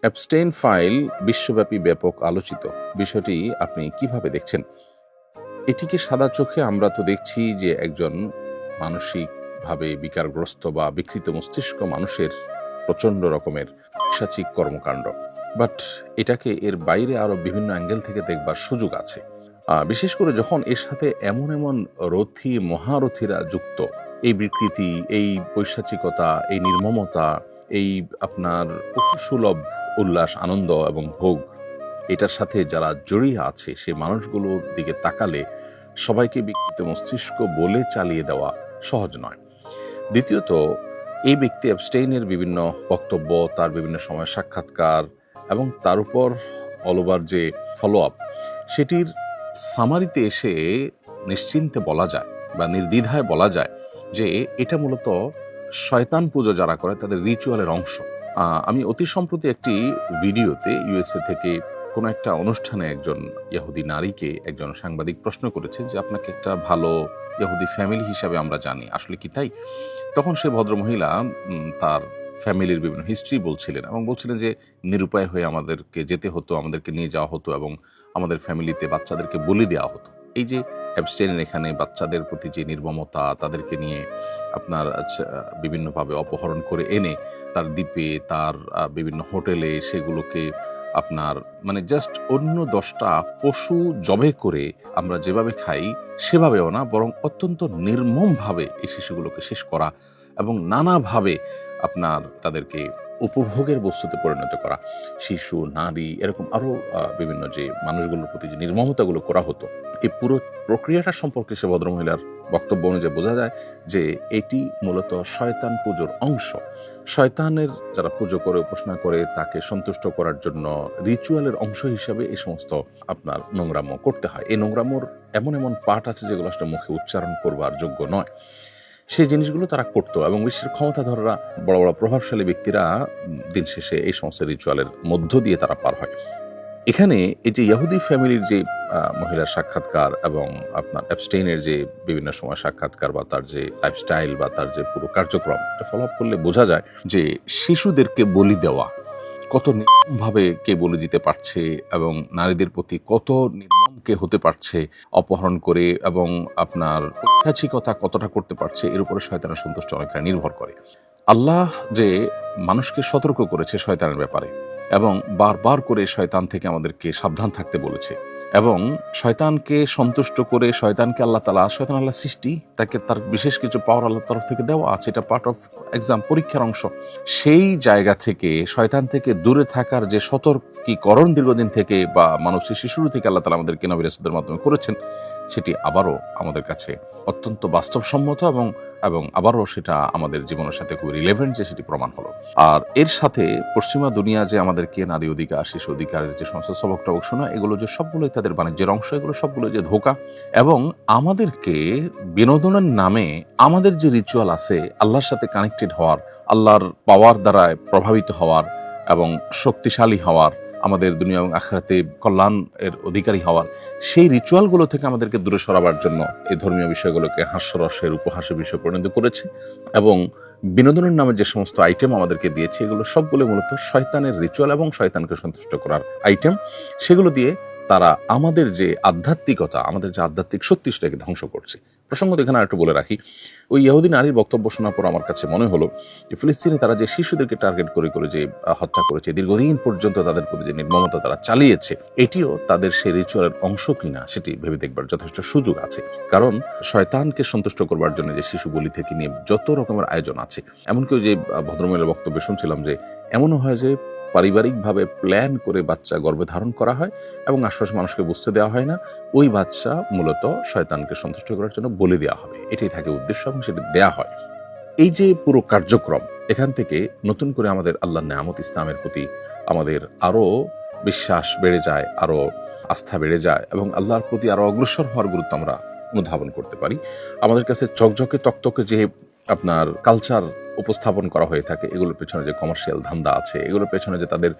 Abstain file বিশ্বব্যাপী ব্যাপক আলোচিত। বিষয়টি আপনি কিভাবে দেখছেন? এটিকে সাদা চোখে আমরা তো দেখছি যে একজন মানসিকভাবে বিকারগ্রস্ত বা বিকৃত মস্তিষ্ক মানুষের প্রচণ্ড রকমের পিশাচিক কর্মকাণ্ড। বাট এটাকে এর বাইরে আরও বিভিন্ন অ্যাঙ্গেল থেকে দেখবার সুযোগ আছে। বিশেষ করে যখন এর সাথে এমন এমন রথী মহারথীরা যুক্ত, এই বিকৃতি, এই পৈশাচিকতা, এই নির্মমতা, এই আপনার সুলভ উল্লাস, আনন্দ এবং ভোগ, এটার সাথে যারা জড়িয়ে আছে সেই মানুষগুলোর দিকে তাকালে সবাইকে বিকৃত মস্তিষ্ক বলে চালিয়ে দেওয়া সহজ নয়। দ্বিতীয়ত, এই ব্যক্তি অ্যাবস্টেইনের বিভিন্ন বক্তব্য, তার বিভিন্ন সময় সাক্ষাৎকার এবং তার উপর অল ওভার যে ফলো আপ, সেটির সামারিতে এসে নিশ্চিন্তে বলা যায় বা নির্দ্বিধায় বলা যায় যে এটা মূলত শয়তান পুজো যারা করে তাদের রিচুয়ালের অংশ। আমি অতি সম্প্রতি একটি ভিডিওতে ইউএসএ থেকে কোনো একটা অনুষ্ঠানে একজন ইহুদি নারীকে একজন সাংবাদিক প্রশ্ন করেছে যে আপনাকে একটা ভালো ইহুদি ফ্যামিলি হিসাবে আমরা জানি, আসলে কি তাই? তখন সে ভদ্রমহিলা তার ফ্যামিলির বিভিন্ন হিস্ট্রি বলছিলেন এবং বলছিলেন যে নিরুপায় হয়ে আমাদেরকে যেতে হতো, আমাদেরকে নিয়ে যাওয়া হতো এবং আমাদের ফ্যামিলিতে বাচ্চাদেরকে বলি দেওয়া হতো। এই যে অ্যাবস্টেইনের এখানে বাচ্চাদের প্রতি যে নির্মমতা, তাদেরকে নিয়ে আপনার বিভিন্নভাবে অপহরণ করে এনে তার দ্বীপে, তার বিভিন্ন হোটেলে সেগুলোকে আপনার মানে জাস্ট অন্য 10টা পশু জবে করে আমরা যেভাবে খাই সেভাবেও না, বরং অত্যন্ত নির্মমভাবে এই শিশুগুলোকে শেষ করা এবং নানাভাবে আপনার তাদেরকে উপভোগের বস্তুতে পরিণত করা, শিশু, নারী, এরকম আরও বিভিন্ন যে মানুষগুলোর প্রতি যে নির্মমতাগুলো করা হতো, এই পুরো প্রক্রিয়াটা সম্পর্কে সে ভদ্রমহিলার বক্তব্য অনুযায়ী বোঝা যায় যে এটি মূলত শয়তান পুজোর অংশ। শয়তানের যারা পুজো করে, উপাসনা করে, তাকে সন্তুষ্ট করার জন্য রিচুয়ালের অংশ হিসাবে এই সমস্ত আপনার নোংরামো করতে হয়। এই নোংরামোর এমন এমন পাঠ আছে যেগুলো আসলে মুখে উচ্চারণ করবার যোগ্য নয়। সেই জিনিসগুলো তারা করতো এবং বিশ্বের ক্ষমতাধররা, বড় বড় প্রভাবশালী ব্যক্তিরা দিন শেষে এই সমস্ত রিচুয়ালের মধ্য দিয়ে তারা পার হয়। এখানে এই যে ইহুদি ফ্যামিলির যে মহিলার সাক্ষাৎকার এবং আপনার অ্যাবস্টেইনের যে বিভিন্ন সময় সাক্ষাৎকার বা তার যে লাইফস্টাইল বা তার যে পুরো কার্যক্রম, এটা ফলো আপ করলে বোঝা যায় যে শিশুদেরকে বলি দেওয়া কত নির্মমভাবে কে বলে দিতে পারছে এবং নারীদের প্রতি কত নির্মম কে হতে পারছে অপহরণ করে, এবং আপনার ঐতিহাসিকতা কতটা করতে পারছে, এর উপরে শয়তানের সন্তুষ্ট অনেকটা নির্ভর করে। আল্লাহ যে মানুষকে সতর্ক করেছে শয়তানের ব্যাপারে এবং বারবার করে শয়তান থেকে আমাদেরকে সাবধান থাকতে বলেছে, এবং শয়তানকে সন্তুষ্ট করে শয়তান আল্লাহ সৃষ্টি, তাকে তার বিশেষ কিছু পাওয়ার আল্লাহর তরফ থেকে দেওয়া আছে, এটা পার্ট অফ এক্সাম, পরীক্ষার অংশ। সেই জায়গা থেকে শয়তান থেকে দূরে থাকার যে সতর্কীকরণ দীর্ঘদিন থেকে বা মানব সৃষ্টির শুরু থেকে আল্লাহ তাআলা আমাদেরকে নবী রাসূলদের মাধ্যমে করেছেন, সেটি আবারও আমাদের কাছে অত্যন্ত বাস্তবসম্মত এবং এবং আবারও সেটা আমাদের জীবনের সাথে খুব রিলেভেন্ট যে সেটি প্রমাণ হলো। আর এর সাথে পশ্চিমা দুনিয়া যে আমাদেরকে নারী অধিকার, শিশু অধিকারের যে সমস্ত সবক টবক শোনা, এগুলো যে সবগুলোই তাদের বাণিজ্যের অংশ, এগুলো সবগুলো যে ধোঁকা, এবং আমাদেরকে বিনোদনের নামে আমাদের যে রিচুয়াল আছে আল্লাহর সাথে কানেক্টেড হওয়ার, আল্লাহর পাওয়ার দ্বারা প্রভাবিত হওয়ার এবং শক্তিশালী হওয়ার, আমাদের দুনিয়া এবং আখিরাতে কল্যাণ এর অধিকারী হওয়ার, সেই রিচুয়ালগুলো থেকে আমাদেরকে দূরে সরাবার জন্য এই ধর্মীয় বিষয়গুলোকে হাস্যরসের উপহাসের বিষয় পরিণত করেছে এবং বিনোদনের নামে যে সমস্ত আইটেম আমাদেরকে দিয়েছে, এগুলো সবগুলো মূলত শয়তানের রিচুয়াল এবং শয়তানকে সন্তুষ্ট করার আইটেম। সেগুলো দিয়ে তারা আমাদের যে আধ্যাত্মিকতা, আমাদের যে আধ্যাত্মিক শক্তি, সেটাকে ধ্বংস করছে। প্রসঙ্গত এখানে আরেকটু বলে রাখি, ওই ইহুদি নারীর বক্তব্য শোনার পর আমার কাছে মনে হলো যে ফিলিস্তিনে তারা যে শিশুদেরকে টার্গেট করে করে যে হত্যা করেছে, দীর্ঘদিন পর্যন্ত তাদের প্রতি যে নির্মমতা তারা চালিয়েছে, এটিও তাদের সেই রিচুয়ালের অংশ কিনা সেটি ভেবে দেখবার যথেষ্ট সুযোগ আছে। কারণ শয়তানকে সন্তুষ্ট করবার জন্য যে শিশু বলি থেকে নিয়ে যত রকমের আয়োজন আছে, এমনকি যে ভদ্রমহিলার বক্তব্যে শুনছিলাম যে এমনও হয় যে পারিবারিকভাবে প্ল্যান করে বাচ্চা গর্ভে ধারণ করা হয় এবং আশপাশের মানুষকে বুঝতে দেওয়া হয় না, ওই বাচ্চা মূলত শয়তানকে সন্তুষ্ট করার জন্য বলে দেওয়া হবে, এটাই থাকে উদ্দেশ্য এবং সেটা দেয়া হয়। এই যে পুরো কার্যক্রম, এখান থেকে নতুন করে আমাদের আল্লাহর নেয়ামত ইসলামের প্রতি আমাদের আরও বিশ্বাস বেড়ে যায়, আরও আস্থা বেড়ে যায় এবং আল্লাহর প্রতি আরও অগ্রসর হওয়ার গুরুত্ব আমরা অনুধাবন করতে পারি। আমাদের কাছে চকচকে তকতকে যে আপনার কালচার উপস্থাপন করা হয়ে থাকে, এগুলোর পেছনে যে কমার্শিয়াল ধান্দা আছে, এগুলোর পেছনে যে তাদের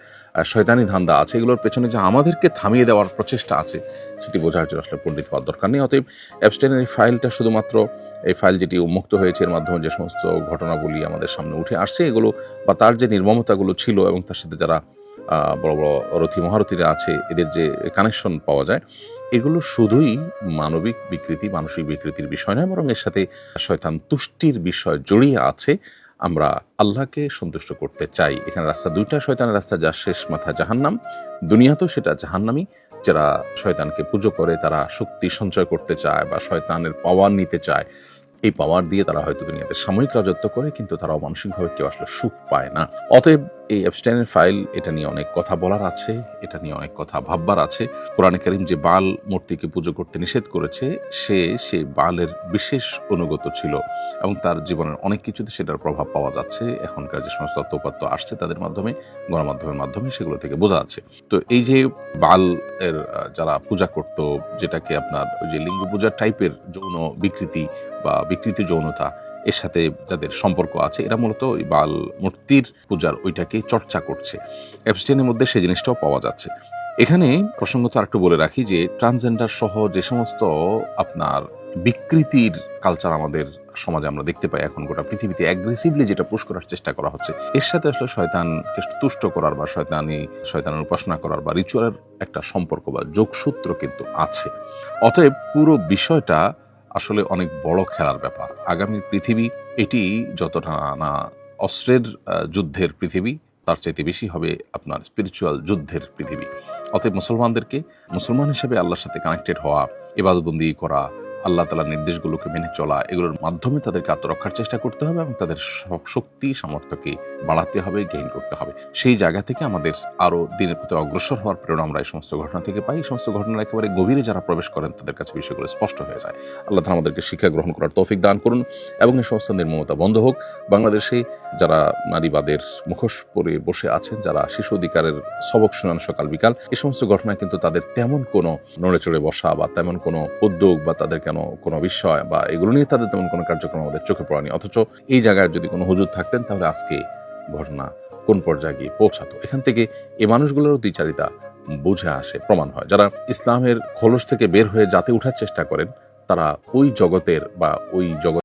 শয়তানি ধান্দা আছে, এগুলোর পেছনে যে আমাদেরকে থামিয়ে দেওয়ার প্রচেষ্টা আছে, সেটি বোঝার জন্য আসলে পণ্ডিত হওয়ার দরকার নেই। অতএব অ্যাবস্টেইনের এই ফাইলটা শুধুমাত্র এই ফাইল যেটি উন্মুক্ত হয়েছে, এর মাধ্যমে যে সমস্ত ঘটনাবলী আমাদের সামনে উঠে আসছে, এগুলো বা তার যে নির্মমতাগুলো ছিল এবং তার সাথে যারা বড় বড় রথী মহারথীরা আছে, এদের যে কানেকশন পাওয়া যায়, এগুলো শুধুই মানবিক বিকৃতি, মানসিক বিকৃতির বিষয় নয়, বরং এর সাথে শয়তান তুষ্টির বিষয় জড়িয়ে আছে। আমরা আল্লাহকে সন্তুষ্ট করতে চাই। এখানে রাস্তা দুইটা, শয়তানের রাস্তা, যার শেষ মাথা জাহান্নাম, দুনিয়াতেও সেটা জাহান্নামি। যারা শয়তানকে পুজো করে তারা শক্তি সঞ্চয় করতে চায় বা শয়তানের পাওয়ার নিতে চায়, এই পাওয়ার দিয়ে তারা হয়তো দুনিয়াতে সাময়িক রাজত্ব করে, কিন্তু তারাও মানসিকভাবে কেউ আসলে সুখ পায় না। অতএব এই অ্যাবস্টাইনের ফাইল, এটা নিয়ে অনেক কথা বলার আছে, এটা নিয়ে অনেক কথা ভাববার আছে। কোরআনে কারীম যে বাল মূর্তিকে পুজো করতে নিষেধ করেছে, সে বালের বিশেষ অনুগত ছিল এবং তার জীবনের অনেক কিছুতে সেটার প্রভাব পাওয়া যাচ্ছে। এখনকার যে সমস্ত তথ্যপাত্র আসছে তাদের মাধ্যমে, গণমাধ্যমের মাধ্যমে, সেগুলো থেকে বোঝা যাচ্ছে। তো এই যে বাল এর যারা পূজা করত, যেটাকে আপনার ওই যে লিঙ্গ পূজার টাইপের যৌন বিকৃতি বা বিকৃতি যৌনতা, এর সাথে যাদের সম্পর্ক আছে, এরা মূলত ওই বাল মূর্তির পূজার ওইটাকে চর্চা করছে। অ্যাবস্টাইনের মধ্যে সেই জিনিসটাও পাওয়া যাচ্ছে। এখানে প্রসঙ্গত আরেকটু বলে রাখি যে ট্রান্সজেন্ডার সহ যে সমস্ত আপনার বিকৃতির কালচার আমাদের সমাজে আমরা দেখতে পাই এখন গোটা পৃথিবীতে, অ্যাগ্রেসিভলি যেটা পুশ করার চেষ্টা করা হচ্ছে, এর সাথে আসলে শয়তানকে তুষ্ট করার বা শয়তানের উপাসনা করার বা রিচুয়ালের একটা সম্পর্ক বা যোগসূত্র কিন্তু আছে। অতএব পুরো বিষয়টা আসলে অনেক বড় খেলার ব্যাপার। আগামীর পৃথিবী এটি যতটা না অস্ত্রের যুদ্ধের পৃথিবী, তার চাইতে বেশি হবে আপনার স্পিরিচুয়াল যুদ্ধের পৃথিবী। অতএব মুসলমানদেরকে মুসলমান হিসেবে আল্লাহর সাথে কানেক্টেড হওয়া, ইবাদতবন্দি করা, আল্লাহ তাআলার নির্দেশগুলোকে মেনে চলা, এগুলোর মাধ্যমে তাদেরকে আত্মরক্ষার চেষ্টা করতে হবে এবং তাদের শক্তি সামর্থ্যকে বাড়াতে হবে, গেইন করতে হবে। সেই জায়গা থেকে আমাদের আরও দিনের প্রতি অগ্রসর হওয়ার প্রেরণা আমরা এই সমস্ত ঘটনা থেকে পাই। এই সমস্ত ঘটনার একেবারে গভীরে যারা প্রবেশ করেন তাদের কাছে বিষয়গুলো স্পষ্ট হয়ে যায়। আল্লাহ তাআলা আমাদেরকে শিক্ষা গ্রহণ করার তৌফিক দান করুন এবং এই সমস্ত নির্মমতা বন্ধ হোক। বাংলাদেশে যারা নারীবাদের মুখোশ পরে বসে আছেন, যারা শিশু অধিকারের সবক শোনান সকাল বিকাল, এই সমস্ত ঘটনা কিন্তু তাদের তেমন কোনো নড়ে চড়ে বসা বা তেমন কোনো উদ্যোগ বা তাদের কোনো বিষয় বা এগুলো নিয়ে তাদের তেমন কোনো কার্যক্রম আমাদের চোখে পড়েনি। অথচ এই জায়গায় যদি কোনো হুজুর থাকতেন তাহলে আজকে ঘটনা কোন পর্যায়ে গিয়ে পৌঁছাতো। এখান থেকে এই মানুষগুলোরও দ্বিচারিতা বুঝে আসে, প্রমাণ হয়। যারা ইসলামের খোলস থেকে বের হয়ে যাতে উঠার চেষ্টা করেন, তারা ওই জগতের বা ওই জগৎ